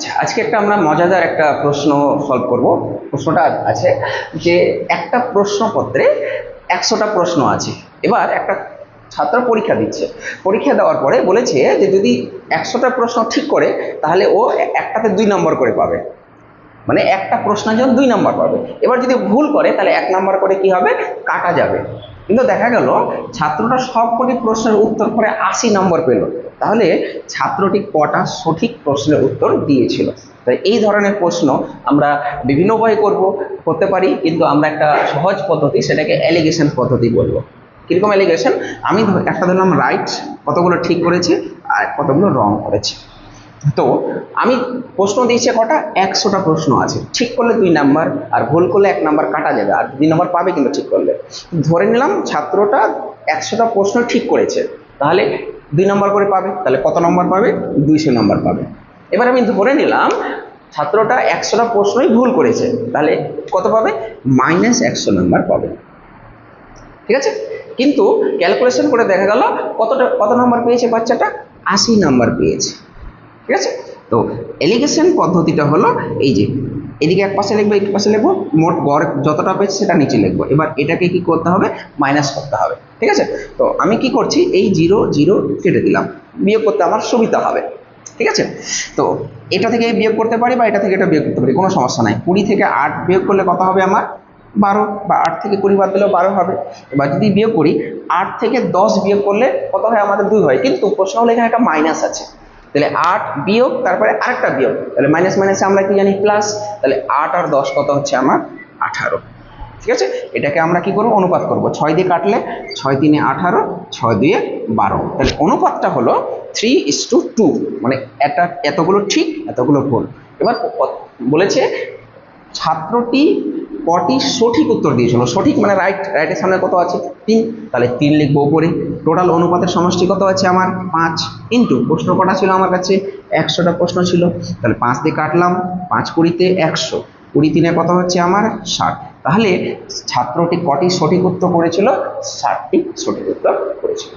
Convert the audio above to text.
আচ্ছা, আজকে আমরা মজাদার একটা প্রশ্ন সলভ করব। প্রশ্নটা আছে যে একটা প্রশ্নপত্রে 100টা প্রশ্ন আছে। এবার একটা ছাত্র পরীক্ষা দিচ্ছে। পরীক্ষা দেওয়ার পরে বলেছে যে যদি 100টা প্রশ্ন ঠিক করে তাহলে ও একটাতে 2 নম্বর করে পাবে, মানে একটা প্রশ্নের জন্য 2 নম্বর পাবে। এবার যদি ভুল করে তাহলে 1 নম্বর করে কি হবে, কাটা যাবে। কিন্তু দেখা গেল ছাত্রটা সবকটি প্রশ্নের উত্তর করে 80 নম্বর পেল। তাহলে ছাত্রটি কটা সঠিক প্রশ্নের উত্তর দিয়েছিল? তাই এই ধরনের প্রশ্ন আমরা বিভিন্ন উপায়ে করতে পারি, কিন্তু আমরা একটা সহজ পদ্ধতি, সেটাকে অ্যালিগেশন পদ্ধতি বলবো। কিরকম অ্যালিগেশন? আমি একটা ধরলাম রাইট, কতগুলো ঠিক করেছি আর কতগুলো রং করেছি। তো আমি প্রশ্ন দিয়েছি কটা, 100টা প্রশ্ন আছে। ঠিক করলে 2 নাম্বার, আর ভুল করলে 1 নাম্বার কাটা যাবে, আর 2 নম্বর পাবে কিন্তু ঠিক করলে। ধরে নিলাম ছাত্রটা 100টা প্রশ্ন ঠিক করেছে, তাহলে 2 নম্বর করে পাবে। তাহলে কত নম্বর পাবে? 200 নম্বর পাবে। এবার আমি ধরে নিলাম ছাত্রটা 100টা প্রশ্নই ভুল করেছে, তাহলে কত পাবে? -100 নম্বর পাবে। ঠিক আছে, কিন্তু ক্যালকুলেশন করে দেখা গেল কত নম্বর পেয়েছে বাচ্চাটা? 80 নম্বর পেয়েছে। ঠিক আছে, তো এলিগেশন পদ্ধতিটা হলো এই যে এদিকে এক পাশে লিখবো, এক পাশে লিখবো, মোট গড় যতটা পেয়েছে সেটা নিচে লিখবো। এবার এটাকে কি করতে হবে? মাইনাস করতে হবে। ঠিক আছে, তো আমি কি করছি, এই 0 0 কেটে দিলাম, বিয়োগ করতে আমার সুবিধা হবে। ঠিক আছে, তো এটা থেকে বিয়োগ করতে পারি বা এটা থেকে এটা বিয়োগ করতে পারি, কোনো সমস্যা নাই। 20 থেকে 8 বিয়োগ করলে কত হবে আমার? 12, বা 8 থেকে 20 বাদ দিলেও 12 হবে। এবার যদি বিয়োগ করি, 8 থেকে 10 বিয়োগ করলে কত হয়? আমাদের 2 হয়, কিন্তু প্রশ্ন হলে এখানে একটা মাইনাস আছে। তাহলে 8 বিয়োগ তারপরে আরেকটা বিয়োগ, তাহলে মাইনাস মাইনাসে আমরা কি জানি? প্লাস। তাহলে 8 আর 10 কত হচ্ছে আমার? 18। ঠিক আছে, এটাকে আমরা কি করবো? অনুপাত করব। 6 দিয়ে কাটলে 6 3 18, 6 2 12। তাহলে অনুপাতটা হলো 3:2, মানে এতগুলো ঠিক এতগুলো ভুল। এবার বলেছে ছাত্রটি কটি সঠিক উত্তর দিয়েছিল। সঠিক মানে রাইট, রাইটের সামনে কত আছে? 3, তাহলে 3 লিখবো উপরে। টোটাল অনুপাতের সমষ্টি কত আছে আমার? 5, ইন্টু প্রশ্ন কটা ছিল আমার কাছে? 100টা প্রশ্ন ছিল। তাহলে 5 দিয়ে কাটলাম, 5 20 100, 20 3 কত হচ্ছে আমার? 60। তাহলে ছাত্রটি কটি সঠিক উত্তর করেছিল? 60টি সঠিক উত্তর করেছিল।